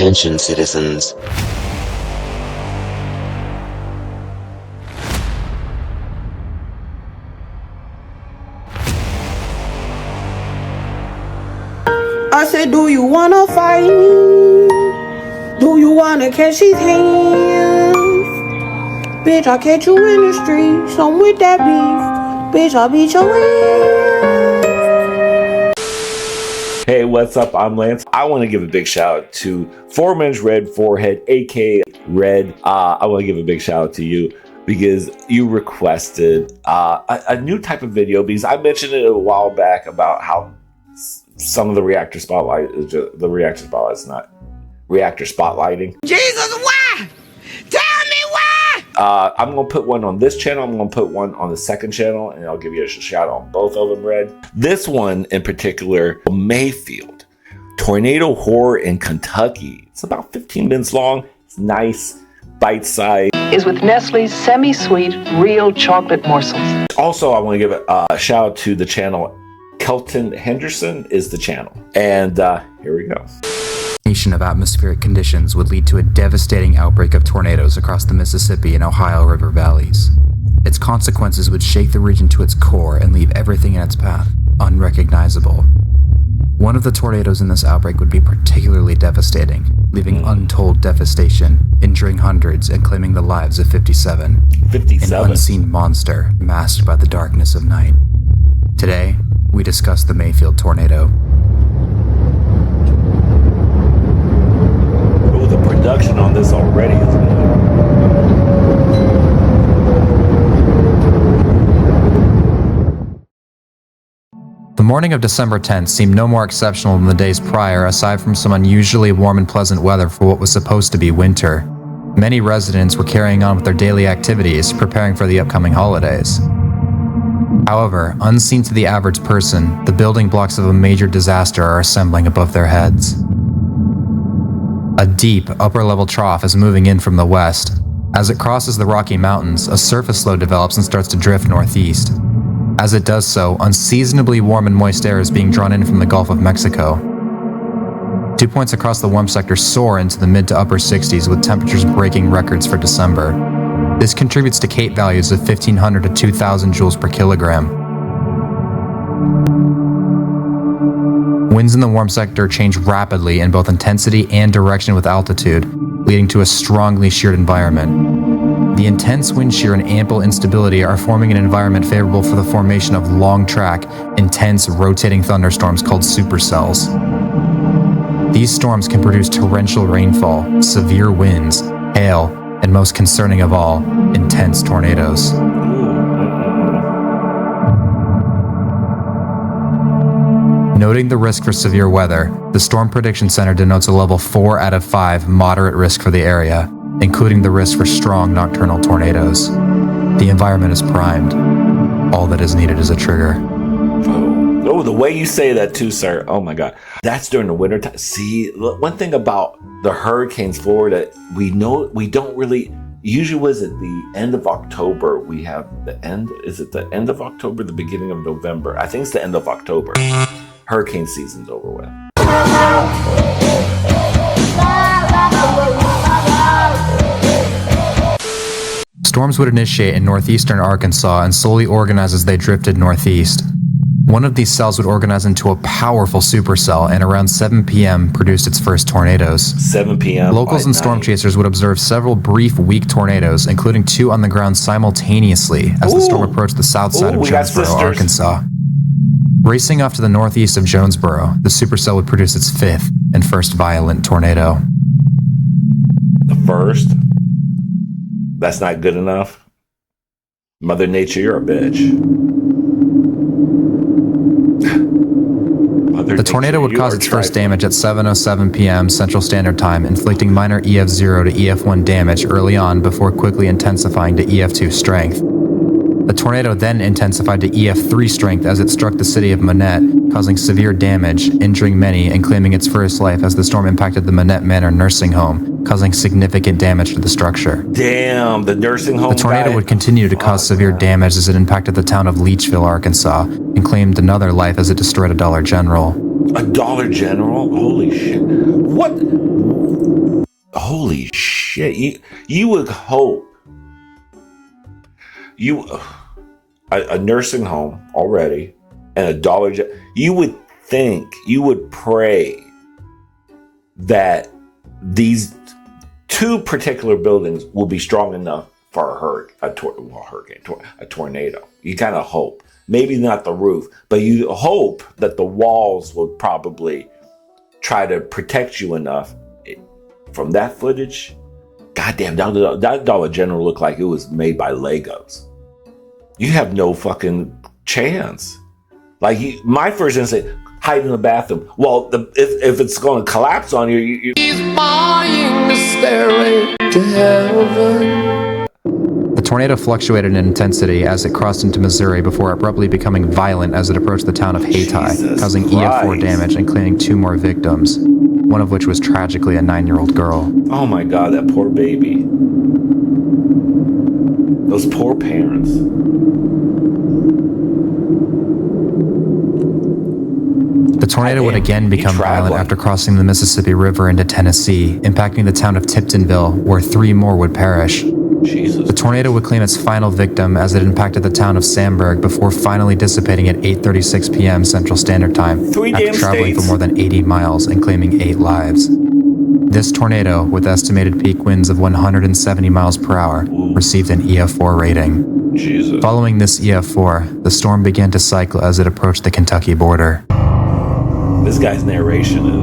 Attention, citizens. I said, do you wanna fight me? Do you wanna catch these hands? Bitch, I'll catch you in the streets. I'm with that beef. Bitch, I'll beat your ass. Hey, what's up? I'm Lance. I want to give a big shout out to 4-Minute Red Forehead, aka Red. I want to give a big shout out to you because you requested a new type of video, because I mentioned it a while back about how some of the reactor spotlight is just, the reactor spotlight is not reactor spotlighting. Jesus, why? Tell me why! I'm going to put one on this channel. I'm going to put one on the second channel, and I'll give you a shout out on both of them, Red. This one in particular, Mayfield, tornado horror in Kentucky. It's about 15 minutes long. It's nice, bite-sized. Is with Nestle's semi-sweet real chocolate morsels. Also, I want to give a shout out to the channel Kelton Henderson is the channel. And here we go. Of atmospheric conditions would lead to a devastating outbreak of tornadoes across the Mississippi and Ohio River valleys. Its consequences would shake the region to its core and leave everything in its path unrecognizable. One of the tornadoes in this outbreak would be particularly devastating, leaving untold devastation, injuring hundreds and claiming the lives of 57. An unseen monster masked by the darkness of night. Today, we discuss the Mayfield tornado. Oh, the production on this already is good. The morning of December 10th seemed no more exceptional than the days prior, aside from some unusually warm and pleasant weather for what was supposed to be winter. Many residents were carrying on with their daily activities, preparing for the upcoming holidays. However, unseen to the average person, the building blocks of a major disaster are assembling above their heads. A deep, upper-level trough is moving in from the west. As it crosses the Rocky Mountains, a surface low develops and starts to drift northeast. As it does so, unseasonably warm and moist air is being drawn in from the Gulf of Mexico. 2 points across the warm sector soar into the mid to upper 60s, with temperatures breaking records for December. This contributes to Cape values of 1,500 to 2,000 joules per kilogram. Winds in the warm sector change rapidly in both intensity and direction with altitude, leading to a strongly sheared environment. The intense wind shear and ample instability are forming an environment favorable for the formation of long-track, intense rotating thunderstorms called supercells. These storms can produce torrential rainfall, severe winds, hail, and most concerning of all, intense tornadoes. Noting the risk for severe weather, the Storm Prediction Center denotes a level 4 out of 5 moderate risk for the area, including the risk for strong nocturnal tornadoes. The environment is primed. All that is needed is a trigger. Oh, the way you say that too, sir. Oh my God. That's during the winter time. See, one thing about the hurricanes, Florida, we don't really, usually was it the end of October? We have the end, is it the end of October, the beginning of November? I think it's the end of October. Hurricane season's over with. Storms would initiate in northeastern Arkansas and slowly organize as they drifted northeast. One of these cells would organize into a powerful supercell, and around 7 p.m. produced its first tornadoes. 7 p.m. Locals and storm chasers would observe several brief, weak tornadoes, including 2 on the ground simultaneously as the storm approached the south side of Jonesboro, Arkansas. Racing off to the northeast of Jonesboro, the supercell would produce its 5th and first violent tornado. The first? That's not good enough? Mother Nature, you're a bitch. The tornado would cause its first damage at 7:07 p.m. Central Standard Time, inflicting minor EF0 to EF1 damage early on before quickly intensifying to EF2 strength. The tornado then intensified to EF3 strength as it struck the city of Manette, causing severe damage, injuring many, and claiming its first life as the storm impacted the Manette Manor nursing home, causing significant damage to the structure. Damn, the nursing home. The tornado would continue to cause severe damage as it impacted the town of Leachville, Arkansas, and claimed another life as it destroyed a Dollar General. A Dollar General? Holy shit. What? Holy shit. You would hope. A nursing home already and a Dollar General. You would think, you would pray that these two particular buildings will be strong enough for a tornado. You kind of hope. Maybe not the roof, but you hope that the walls will probably try to protect you enough. From that footage, goddamn, that Dollar General looked like it was made by Legos. You have no fucking chance. Like, my first instinct, hide in the bathroom. Well, if it's going to collapse on you, He's buying the stairway to heaven. The tornado fluctuated in intensity as it crossed into Missouri before abruptly becoming violent as it approached the town of Hayti, causing EF4 damage and claiming 2 more victims, one of which was tragically a 9-year-old girl. oh my God, that poor baby. Those poor parents. The tornado would again become violent after crossing the Mississippi River into Tennessee, impacting the town of Tiptonville, where 3 more would perish. Jesus. The tornado would claim its final victim as it impacted the town of Sandburg before finally dissipating at 8:36 p.m. Central Standard Time after traveling for more than 80 miles and claiming 8 lives. This tornado, with estimated peak winds of 170 miles per hour, received an EF4 rating. Jesus. Following this EF4, the storm began to cycle as it approached the Kentucky border. This guy's narration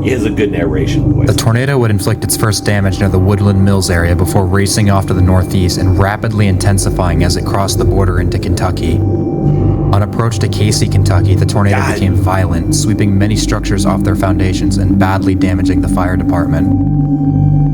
he has a good narration voice. The tornado would inflict its first damage near the Woodland Mills area before racing off to the northeast and rapidly intensifying as it crossed the border into Kentucky. On approach to Casey, Kentucky, the tornado became violent, sweeping many structures off their foundations and badly damaging the fire department.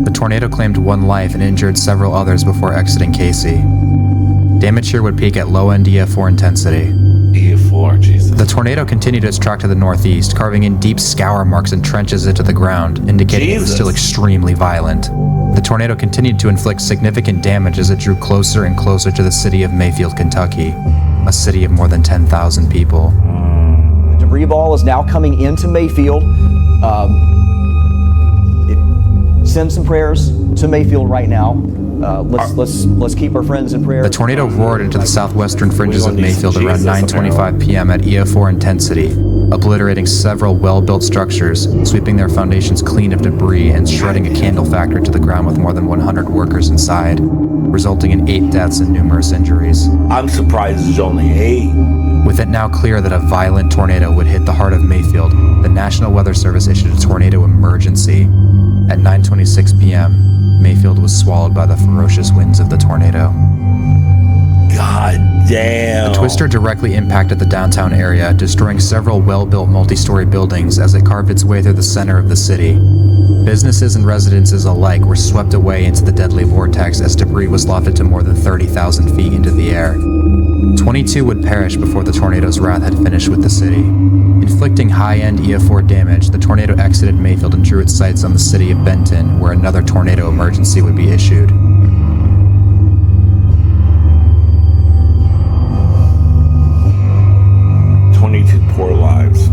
The tornado claimed 1 life and injured several others before exiting Casey. Damage here would peak at low-end EF4 intensity. EF4, Jesus. The tornado continued its track to the northeast, carving in deep scour marks and trenches into the ground, indicating it was still extremely violent. The tornado continued to inflict significant damage as it drew closer and closer to the city of Mayfield, Kentucky, a city of more than 10,000 people. The debris ball is now coming into Mayfield. Send some prayers to Mayfield right now. Let's keep our friends in prayer. The tornado roared into the southwestern fringes of Mayfield around 9:25 p.m. at EF4 intensity, obliterating several well-built structures, sweeping their foundations clean of debris and shredding a candle factory to the ground with more than 100 workers inside, resulting in 8 deaths and numerous injuries. I'm surprised there's only 8. With it now clear that a violent tornado would hit the heart of Mayfield, the National Weather Service issued a tornado emergency. At 9:26 p.m., Mayfield was swallowed by the ferocious winds of the tornado. God damn. The twister directly impacted the downtown area, destroying several well-built multi-story buildings as it carved its way through the center of the city. Businesses and residences alike were swept away into the deadly vortex as debris was lofted to more than 30,000 feet into the air. 22 would perish before the tornado's wrath had finished with the city. Inflicting high-end EF4 damage, the tornado exited Mayfield and drew its sights on the city of Benton, where another tornado emergency would be issued. Poor lives.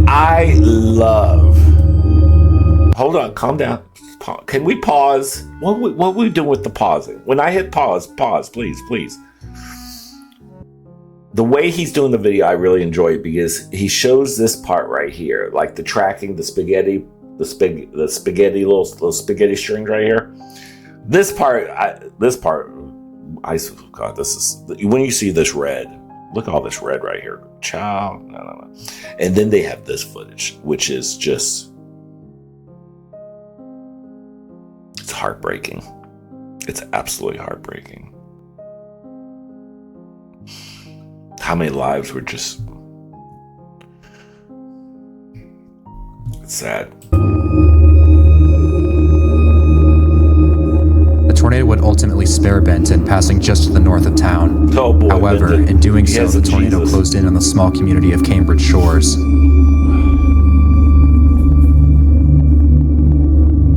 I love. Hold on, calm down. Can we pause? What are we doing with the pausing? When I hit pause, please. The way he's doing the video, I really enjoy it because he shows this part right here, like the tracking, the spaghetti, little spaghetti strings right here. This part, God, this is, when you see this red, look at all this red right here. Ciao. No. And then they have this footage, which is just, it's heartbreaking. It's absolutely heartbreaking. How many lives were just, it's sad. tornado would ultimately spare Benton, passing just to the north of town. Oh boy, However, in doing so, yes, the tornado Jesus. closed in on the small community of Cambridge Shores.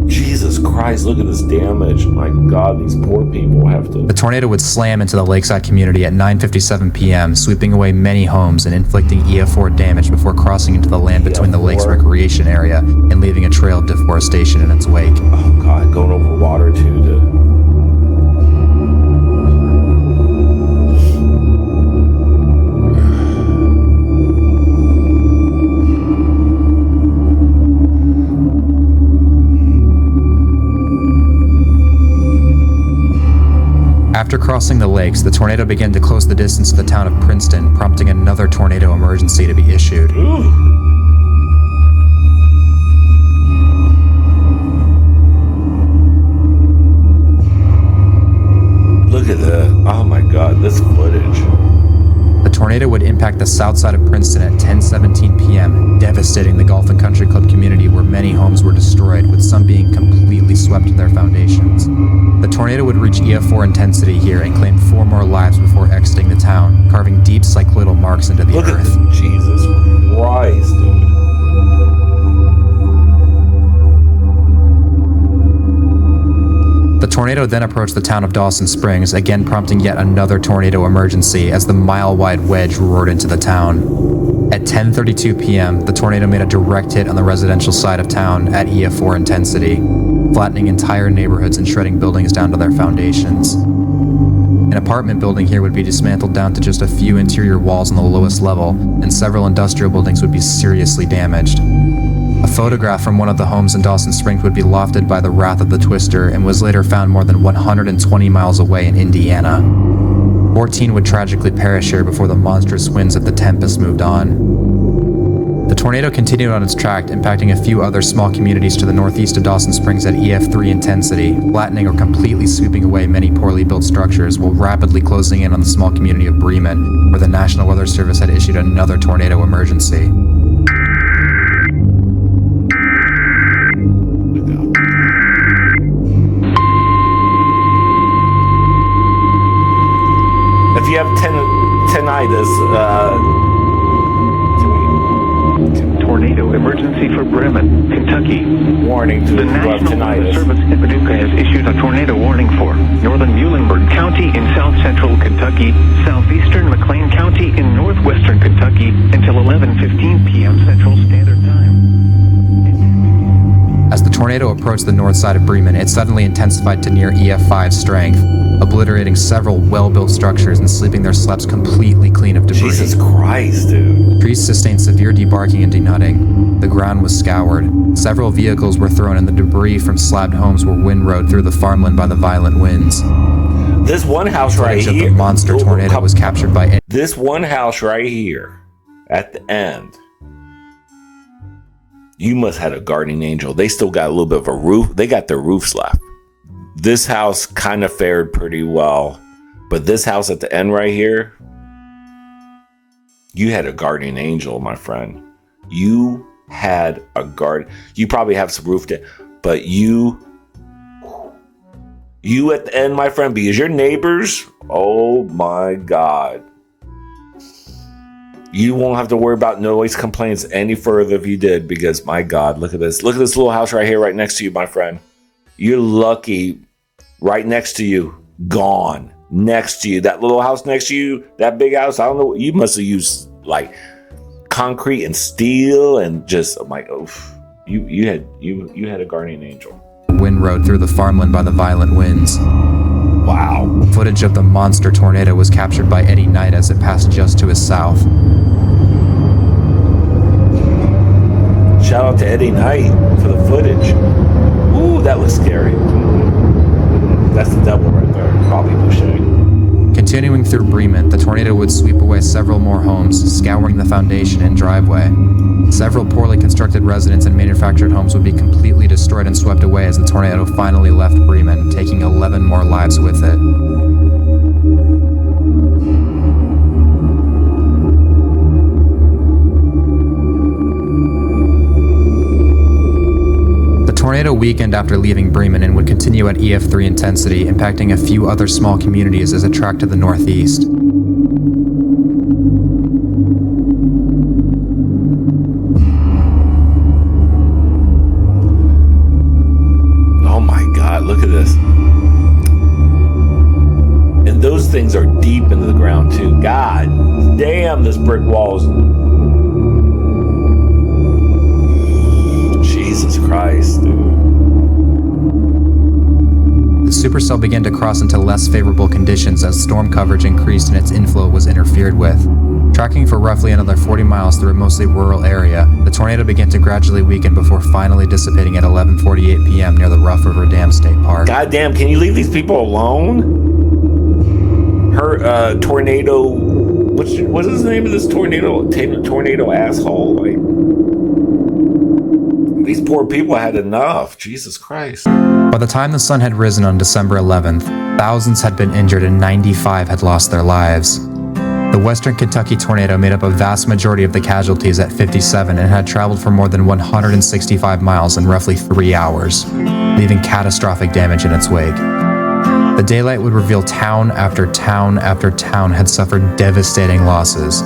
Jesus Christ, look at this damage. My God, these poor people have to... The tornado would slam into the lakeside community at 9:57 p.m., sweeping away many homes and inflicting EF4 damage before crossing into the land between the lake's recreation area and leaving a trail of deforestation in its wake. Oh God, going over water too. After crossing the lakes, the tornado began to close the distance to the town of Princeton, prompting another tornado emergency to be issued. Ooh. Look at that. Oh my God, this footage. The tornado would impact the south side of Princeton at 10:17 p.m., devastating the Golf and Country Club community where many homes were destroyed, with some being completely swept to their foundations. The tornado would reach EF4 intensity here and claim 4 more lives before exiting the town, carving deep cycloidal marks into the Look earth. at Jesus Christ, dude. The tornado then approached the town of Dawson Springs, again prompting yet another tornado emergency as the mile-wide wedge roared into the town. At 10:32 p.m., the tornado made a direct hit on the residential side of town at EF4 intensity, flattening entire neighborhoods and shredding buildings down to their foundations. An apartment building here would be dismantled down to just a few interior walls on the lowest level, and several industrial buildings would be seriously damaged. A photograph from one of the homes in Dawson Springs would be lofted by the wrath of the twister and was later found more than 120 miles away in Indiana. 14 would tragically perish here before the monstrous winds of the tempest moved on. The tornado continued on its track, impacting a few other small communities to the northeast of Dawson Springs at EF3 intensity, flattening or completely sweeping away many poorly built structures while rapidly closing in on the small community of Bremen, where the National Weather Service had issued another tornado emergency. If you have tinnitus, Tornado emergency for Bremen, Kentucky. warning to The people who have National Weather tinnitus. Service in Paducah has issued a tornado warning for northern Muhlenberg County in south central Kentucky, southeastern McLean County in northwestern Kentucky until 11:15 p.m. Central Standard Time. As the tornado approached the north side of Bremen, it suddenly intensified to near EF5 strength, obliterating several well-built structures and sweeping their slabs completely clean of debris. Jesus Christ, dude. Trees sustained severe debarking and denuding. The ground was scoured. Several vehicles were thrown and the debris from slabbed homes were windrowed through the farmland by the violent winds. This one house right Footage of here. the monster tornado was captured by This one house right here at the end. You must have had a guardian angel. They still got a little bit of a roof. They got their roofs left. This house kind of fared pretty well. But this house at the end right here, you had a guardian angel, my friend. You had a guard. You probably have some roof damage, but you at the end, my friend, because your neighbors, oh my God. You won't have to worry about noise complaints any further if you did, because my God, look at this. Look at this little house right here, right next to you, my friend. You're lucky. Right next to you, gone. Next to you, that little house next to you, that big house. I don't know. You must have used like concrete and steel and just. I'm like, oh, you had a guardian angel. windrowed through the farmland by the violent winds. Wow. Footage of the monster tornado was captured by Eddie Knight as it passed just to his south. Shout out to Eddie Knight for the footage. Ooh, that looks scary. That's the devil right there. Probably Boucher. Continuing through Bremen, the tornado would sweep away several more homes, scouring the foundation and driveway. Several poorly constructed residents and manufactured homes would be completely destroyed and swept away as the tornado finally left Bremen, taking 11 more lives with it. The tornado weakened after leaving Bremen and would continue at EF3 intensity, impacting a few other small communities as it tracked to the northeast. Oh my God, look at this. And those things are deep into the ground too. God damn, this brick wall's... Jesus Christ, dude. The supercell began to cross into less favorable conditions as storm coverage increased and its inflow was interfered with. Tracking for roughly another 40 miles through a mostly rural area, the tornado began to gradually weaken before finally dissipating at 11:48 p.m. near the Rough River Dam State Park. God damn, can you leave these people alone? Her tornado... What is the name of this tornado asshole? Like, these poor people had enough. Jesus Christ. By the time the sun had risen on December 11th, thousands had been injured and 95 had lost their lives. The Western Kentucky tornado made up a vast majority of the casualties at 57 and had traveled for more than 165 miles in roughly 3 hours, leaving catastrophic damage in its wake. The daylight would reveal town after town after town had suffered devastating losses.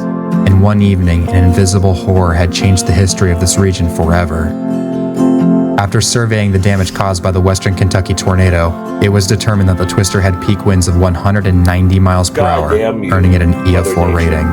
In one evening, an invisible horror had changed the history of this region forever. After surveying the damage caused by the Western Kentucky tornado, it was determined that the twister had peak winds of 190 miles per hour, earning it an EF4 rating.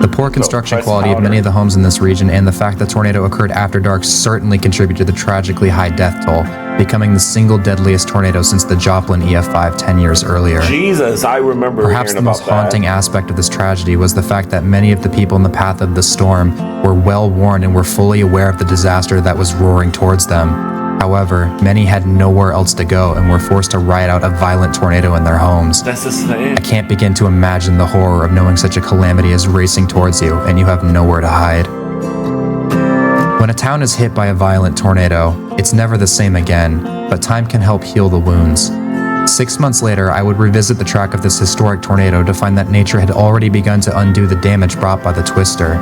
The poor construction quality of many of the homes in this region and the fact the tornado occurred after dark certainly contributed to the tragically high death toll, becoming the single deadliest tornado since the Joplin EF5 10 years earlier. Jesus, I remember Perhaps the most haunting aspect of this tragedy was the fact that many of the people in the path of the storm were well warned and were fully aware of the disaster that was roaring towards them. However, many had nowhere else to go and were forced to ride out a violent tornado in their homes. That's the thing. I can't begin to imagine the horror of knowing such a calamity is racing towards you and you have nowhere to hide. When a town is hit by a violent tornado, it's never the same again, but time can help heal the wounds. 6 months later, I would revisit the track of this historic tornado to find that nature had already begun to undo the damage brought by the twister.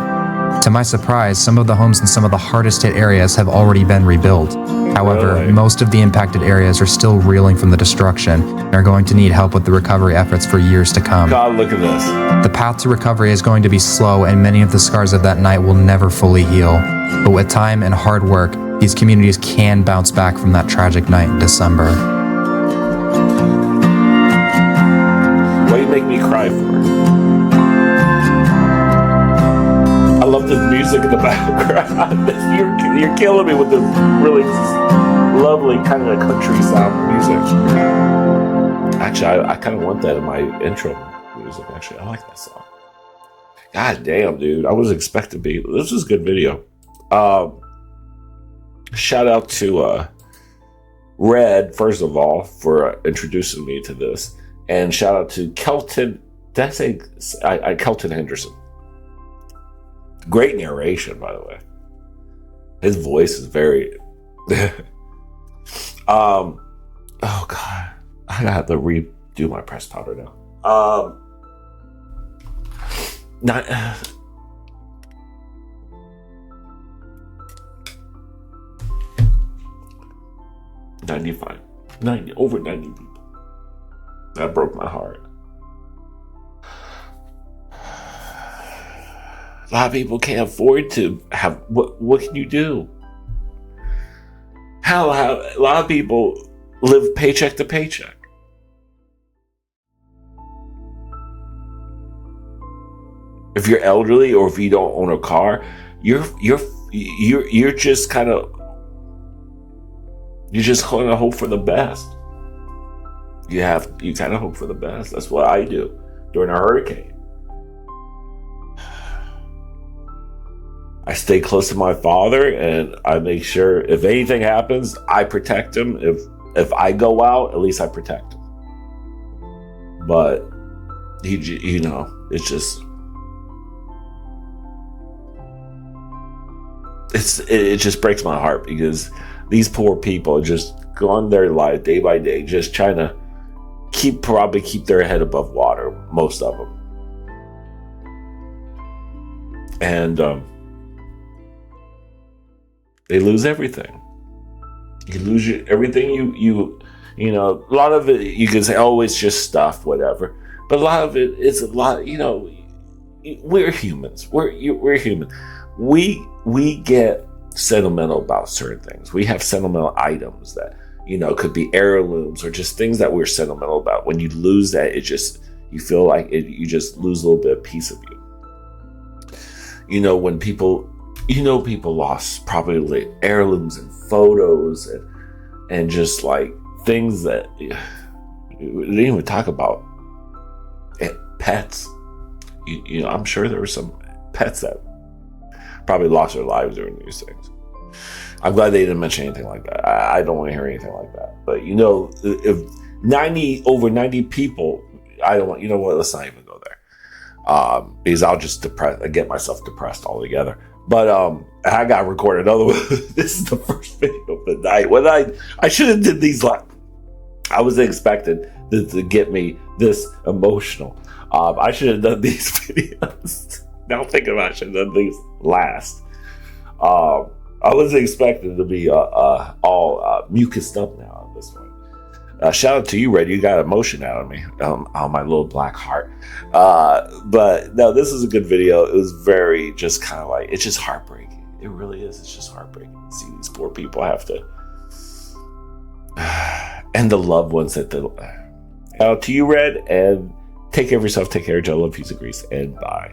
To my surprise, some of the homes in some of the hardest hit areas have already been rebuilt. However, most of the impacted areas are still reeling from the destruction and are going to need help with the recovery efforts for years to come. God, look at this. The path to recovery is going to be slow and many of the scars of that night will never fully heal. But with time and hard work, these communities can bounce back from that tragic night in December. What do you make me cry for? I love the music in the background. You're killing me with this really lovely kind of country sound music. Actually, I kind of want that in my intro music. Actually, I like that song. God damn, dude. I was expecting to be. This is a good video. Shout out to Red, first of all, for introducing me to this. And shout out to Kelton. Did I say Kelton Henderson? Great narration, by the way. His voice is very... oh, God. I have to redo my press powder now. Not... 90, over 90 people. That broke my heart. A lot of people can't afford to have, what can you do? How a lot of people live paycheck to paycheck. If you're elderly or if you don't own a car, you're just kind of, you're just going to hope for the best. You kind of hope for the best. That's what I do during a hurricane. I stay close to my father and I make sure if anything happens, I protect him. If I go out, at least I protect him. But it's just, it just breaks my heart because these poor people are just going their life day by day, just trying to probably keep their head above water, most of them. And they lose everything. You lose everything you know, a lot of it, you can say, oh, it's just stuff, whatever. But a lot of it, it's a lot, you know, we're humans. We're human. We get sentimental about certain things. We have sentimental items that, you know, could be heirlooms or just things that we're sentimental about. When you lose that, you feel like you just lose a little bit of piece of you. You know, when people lost probably heirlooms and photos and just like things that we didn't even talk about. Pets. You know, I'm sure there were some pets that probably lost their lives during these things. I'm glad they didn't mention anything like that. I don't want to hear anything like that. But you know, if over 90 people, I don't want. You know what? Let's not even go there, because I'll just get myself depressed altogether. But I got recorded another one. This is the first video of the night. When I should have did these like. I wasn't expecting this to get me this emotional. I should have done these videos. Now thinking about it, I should have done these last. I wasn't expecting to be all mucused up now at this point. Shout out to you, Red. You got emotion out of me on my little black heart. But no, this is a good video. It was very just kind of like, it's just heartbreaking. It really is. It's just heartbreaking to see these poor people have to... and the loved ones that to you, Red, and take care of yourself, take care of Joe, love, peace, and grease, and bye.